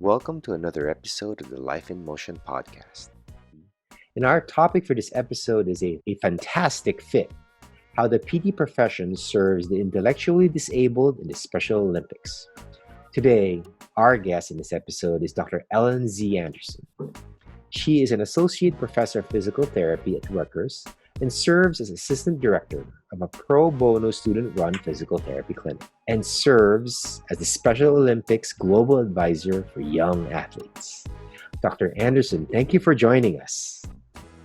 Welcome to another episode of the Life in Motion podcast. And our topic for this episode is a fantastic fit: how the PT profession serves the intellectually disabled in the Special Olympics. Today, our guest in this episode is Dr. Ellen Z. Anderson. She is an associate professor of physical therapy at Rutgers and serves as assistant director of a pro bono student-run physical therapy clinic, and serves as the Special Olympics Global Advisor for Young Athletes. Dr. Anderson, thank you for joining us.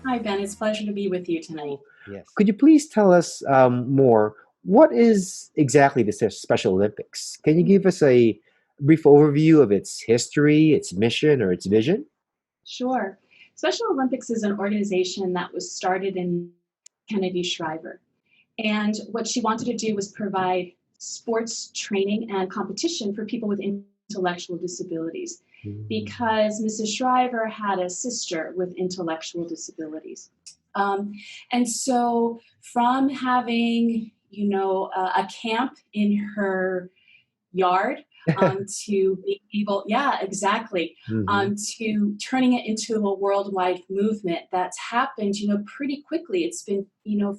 Hi, Ben. It's a pleasure to be with you tonight. Yes. Could you please tell us more? What is exactly the Special Olympics? Can you give us a brief overview of its history, its mission, or its vision? Sure. Special Olympics is an organization that was started in Kennedy Shriver. And what she wanted to do was provide sports training and competition for people with intellectual disabilities, because Mrs. Shriver had a sister with intellectual disabilities. And so from having, a camp in her yard to being able, to turning it into a worldwide movement that's happened, pretty quickly. It's been,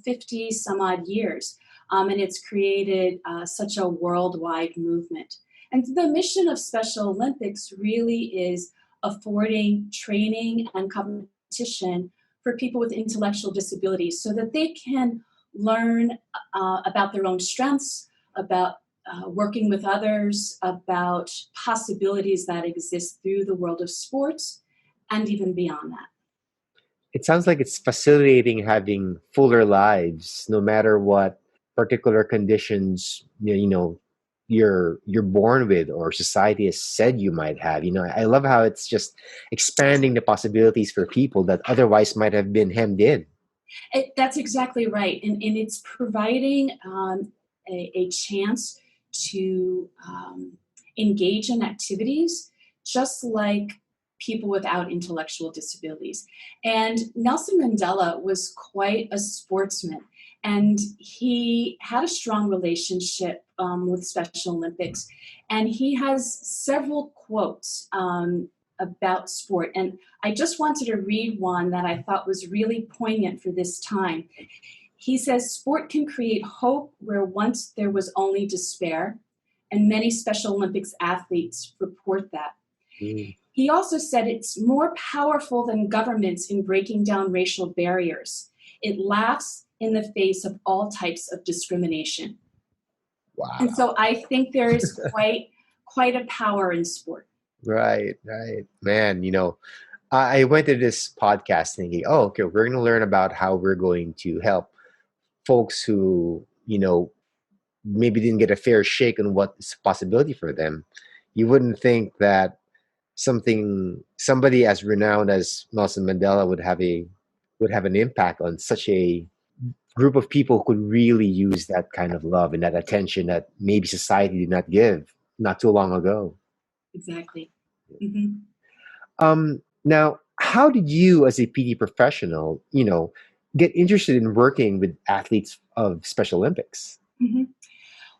50 some odd years, and it's created such a worldwide movement. And the mission of Special Olympics really is affording training and competition for people with intellectual disabilities so that they can learn about their own strengths, about working with others, about possibilities that exist through the world of sports, and even beyond that. It sounds like it's facilitating having fuller lives, no matter what particular conditions you're born with or society has said you might have. I love how it's just expanding the possibilities for people that otherwise might have been hemmed in. That's exactly right, and it's providing a chance to engage in activities just like people without intellectual disabilities. And Nelson Mandela was quite a sportsman, and he had a strong relationship with Special Olympics, and he has several quotes about sport. And I just wanted to read one that I thought was really poignant for this time. He says, "Sport can create hope where once there was only despair, and many Special Olympics athletes report that." He also said, "It's more powerful than governments in breaking down racial barriers. It laughs in the face of all types of discrimination." Wow. And so I think there is quite a power in sport. Right. Man, I went to this podcast thinking, oh, okay, we're going to learn about how we're going to help folks who, maybe didn't get a fair shake on what's a possibility for them. You wouldn't think that somebody as renowned as Nelson Mandela would have an impact on such a group of people who could really use that kind of love and that attention that maybe society did not give not too long ago. Exactly. Mm-hmm. Now, how did you, as a PT professional, get interested in working with athletes of Special Olympics? Mm-hmm.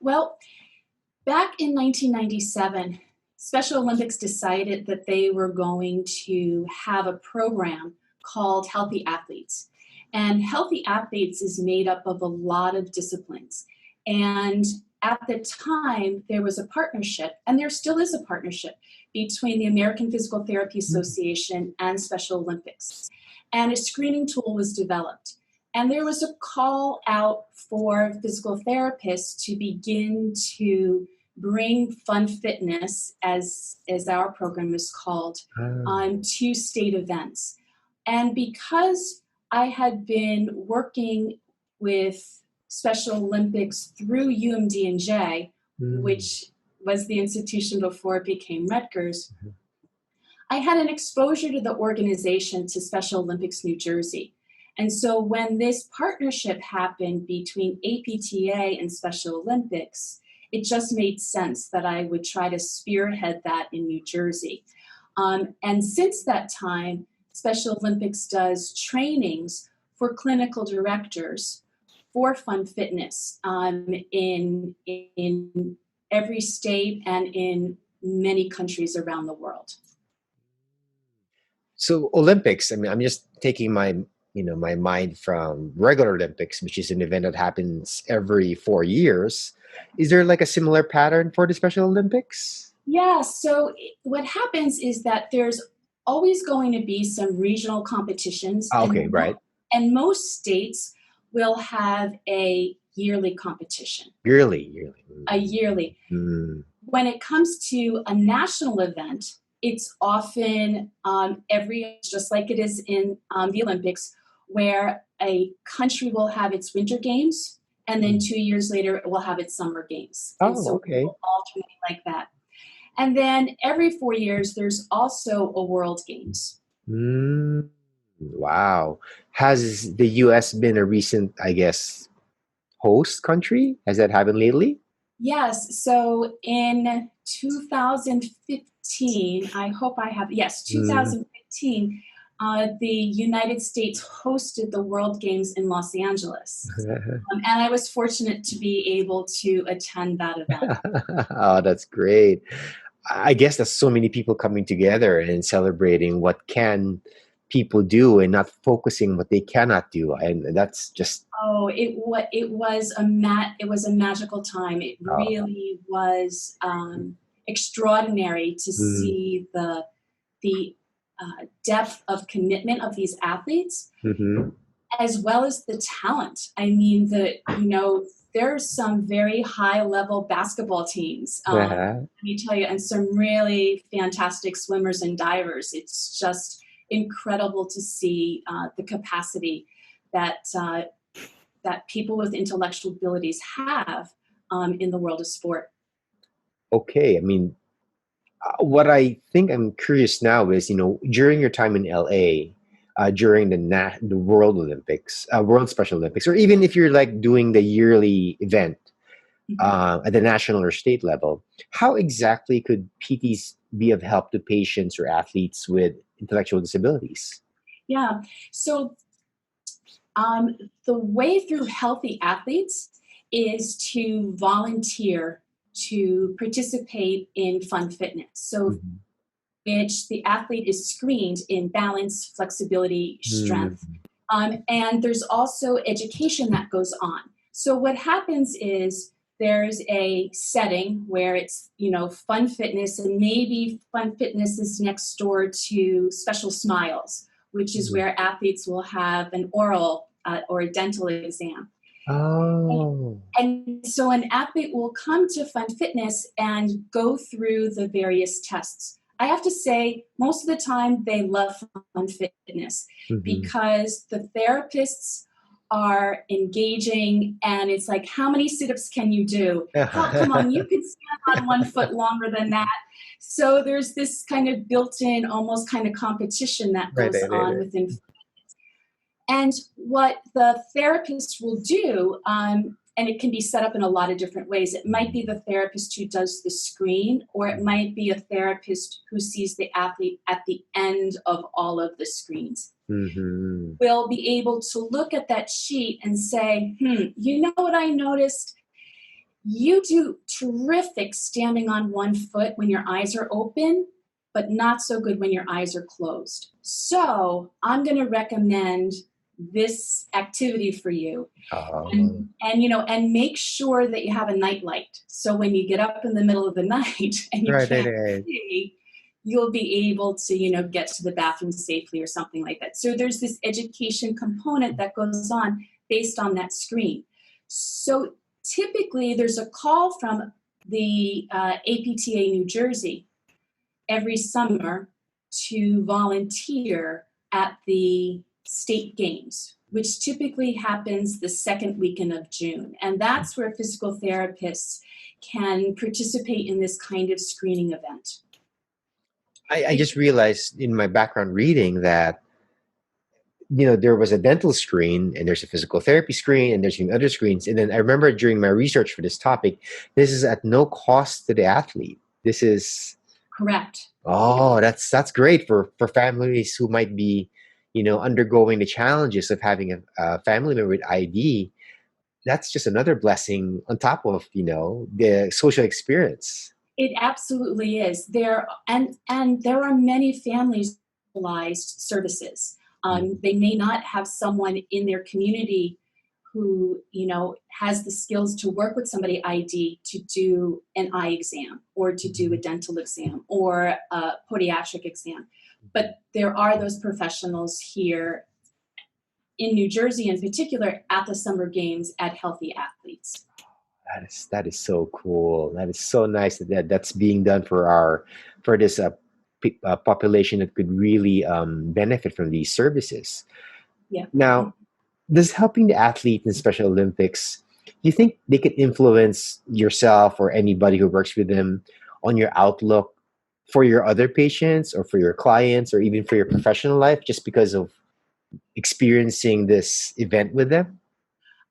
Well, back in 1997, Special Olympics decided that they were going to have a program called Healthy Athletes. And Healthy Athletes is made up of a lot of disciplines. And at the time, there was a partnership, and there still is a partnership, between the American Physical Therapy Association and Special Olympics. And a screening tool was developed. And there was a call out for physical therapists to begin to bring fun fitness, as our program is called, to state events. And because I had been working with Special Olympics through UMD&J, which was the institution before it became Rutgers, I had an exposure to the organization, to Special Olympics New Jersey. And so when this partnership happened between APTA and Special Olympics, it just made sense that I would try to spearhead that in New Jersey. And since that time, Special Olympics does trainings for clinical directors for Fun Fitness in every state and in many countries around the world. So Olympics, I mean, I'm just taking my mind from regular Olympics, which is an event that happens every 4 years. Is there like a similar pattern for the Special Olympics? Yeah, so what happens is that there's always going to be some regional competitions, Ah, okay, and right. and most states will have a yearly competition, Yearly, yearly. a yearly. Mm. When it comes to a national event, it's often just like it is in the Olympics, where a country will have its winter games, and then Mm. 2 years later it will have its summer games, and Oh, so it okay. will alternate like that. And then every 4 years, there's also a World Games. Mm. Wow. Has the US been a recent, I guess, host country? Has that happened lately? Yes, so in 2015, I hope I have, yes, Mm. 2015, the United States hosted the World Games in Los Angeles. And I was fortunate to be able to attend that event. Oh, that's great. I guess there's so many people coming together and celebrating what can people do and not focusing what they cannot do. And that's just Oh, it was a magical time. It uh, really was extraordinary to mm, see the depth of commitment of these athletes, mhm. as well as the talent. I mean, there's some very high level basketball teams. Uh-huh. Let me tell you, and some really fantastic swimmers and divers. It's just incredible to see the capacity that that people with intellectual abilities have in the world of sport. Okay. I mean, what I think I'm curious now is, during your time in LA, during the World Olympics, World Special Olympics, or even if you're like doing the yearly event Mhm. at the national or state level, how exactly could PTs be of help to patients or athletes with intellectual disabilities? Yeah. So Um, the way through healthy athletes is to volunteer to participate in fun fitness. So, Mhm. which the athlete is screened in balance, flexibility, strength. Mm. And there's also education that goes on. So, what happens is there's a setting where it's, fun fitness, and maybe fun fitness is next door to special smiles, which is Mhm. where athletes will have an oral or a dental exam. Oh. And so an athlete will come to Fun Fitness and go through the various tests. I have to say, most of the time, they love Fun Fitness Mhm. because the therapists are engaging, and it's like, how many sit-ups can you do? How, come on, you can stand on 1 foot longer than that. So there's this kind of built-in, almost kind of competition that Right, goes right, right, on right. within. And what the therapist will do, and it can be set up in a lot of different ways. It might be Mhm. the therapist who does the screen, or it might be a therapist who sees the athlete at the end of all of the screens. Mhm. Will be able to look at that sheet and say, you know what I noticed? You do terrific standing on 1 foot when your eyes are open, but not so good when your eyes are closed. So I'm going to recommend this activity for you, Oh. and make sure that you have a night light. So when you get up in the middle of the night and you Right, right, can't right. see, you'll be able to, get to the bathroom safely or something like that. So there's this education component that goes on based on that screen. So typically there's a call from the APTA New Jersey every summer to volunteer at the state games, which typically happens the second weekend of June. And that's where physical therapists can participate in this kind of screening event. I just realized in my background reading that there was a dental screen and there's a physical therapy screen and there's even other screens. And then I remember during my research for this topic, this is at no cost to the athlete. This is Correct. oh, that's great for families who might be, undergoing the challenges of having a family member with ID. That's just another blessing on top of the social experience. It absolutely is. There and there are many families localized services. They may not have someone in their community who has the skills to work with somebody ID to do an eye exam or to do a dental exam or a podiatric exam. But there are those professionals here in New Jersey in particular at the summer games at Healthy Athletes. That is so cool. That is so nice that's being done for this population that could really benefit from these services. Yeah. Now, does helping the athlete in Special Olympics, do you think they could influence yourself or anybody who works with them on your outlook for your other patients or for your clients or even for your professional life just because of experiencing this event with them?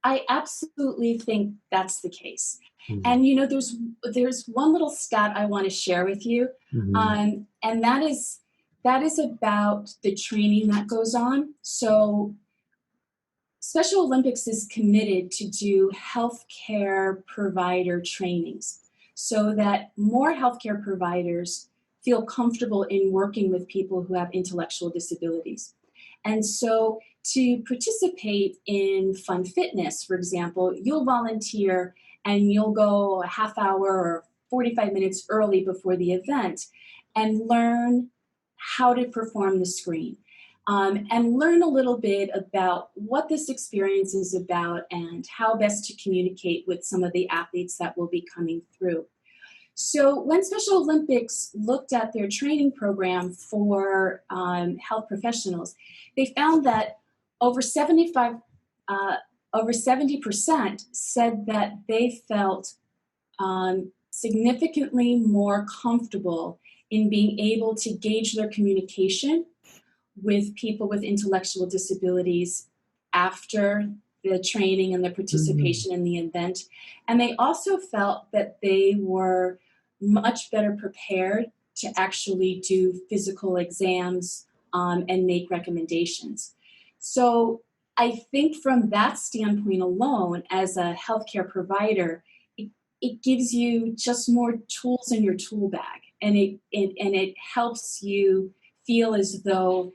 I absolutely think that's the case. Mhm. And there's one little stat I want to share with you, Mhm. and that is about the training that goes on. So Special Olympics is committed to do healthcare provider trainings so that more healthcare providers feel comfortable in working with people who have intellectual disabilities. And so to participate in Fun Fitness, for example, you'll volunteer and you'll go a half hour or 45 minutes early before the event and learn how to perform the screen. And learn a little bit about what this experience is about and how best to communicate with some of the athletes that will be coming through. So when Special Olympics looked at their training program for health professionals, they found that over 75, over 70% said that they felt significantly more comfortable in being able to gauge their communication with people with intellectual disabilities after the training and the Mhm. participation in the event. And they also felt that they were much better prepared to actually do physical exams and make recommendations. So I think from that standpoint alone, as a healthcare provider, it gives you just more tools in your tool bag, and it helps you feel as though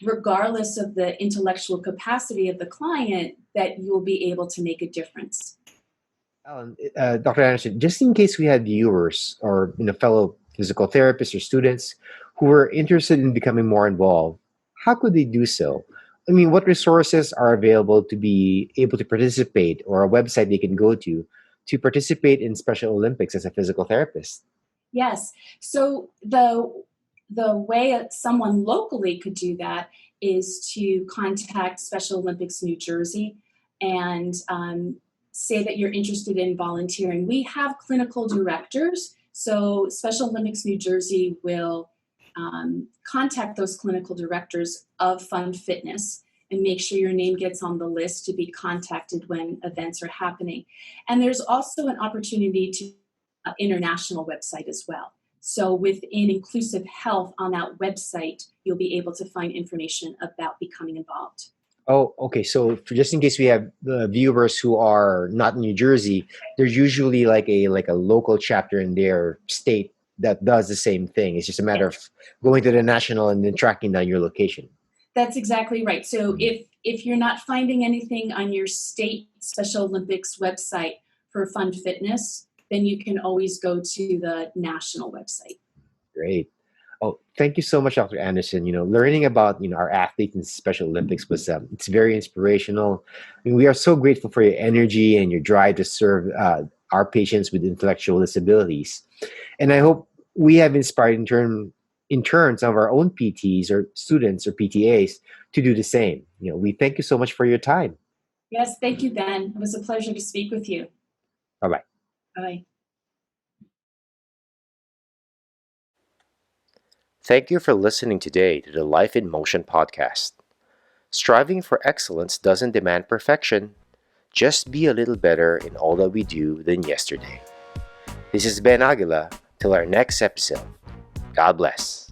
regardless of the intellectual capacity of the client, that you'll be able to make a difference. Dr. Anderson, just in case we had viewers or fellow physical therapists or students who are interested in becoming more involved, how could they do so? I mean, what resources are available to be able to participate, or a website they can go to participate in Special Olympics as a physical therapist? Yes. So the way that someone locally could do that is to contact Special Olympics New Jersey and say that you're interested in volunteering. We have clinical directors, so Special Olympics New Jersey will contact those clinical directors of Fund Fitness and make sure your name gets on the list to be contacted when events are happening. And there's also an opportunity to international website as well. So within Inclusive Health on that website, you'll be able to find information about becoming involved. Oh, okay. So just in case we have viewers who are not in New Jersey, there's usually like a local chapter in their state that does the same thing. It's just a matter Yes, of going to the national and then tracking down your location. that's exactly right. So Mhm. if you're not finding anything on your state Special Olympics website for Fund Fitness, then you can always go to the national website. Great. Oh, thank you so much, Dr. Anderson. Learning about our athletes in Special Olympics was it's very inspirational. I mean, we are so grateful for your energy and your drive to serve our patients with intellectual disabilities. And I hope we have inspired in turn some of our own PTs or students or PTAs to do the same. We thank you so much for your time. Yes, thank you, Ben. It was a pleasure to speak with you. Bye bye. Bye. Thank you for listening today to the Life in Motion podcast. Striving for excellence doesn't demand perfection, just be a little better in all that we do than yesterday. This is Ben Aguila. Till our next episode. God bless.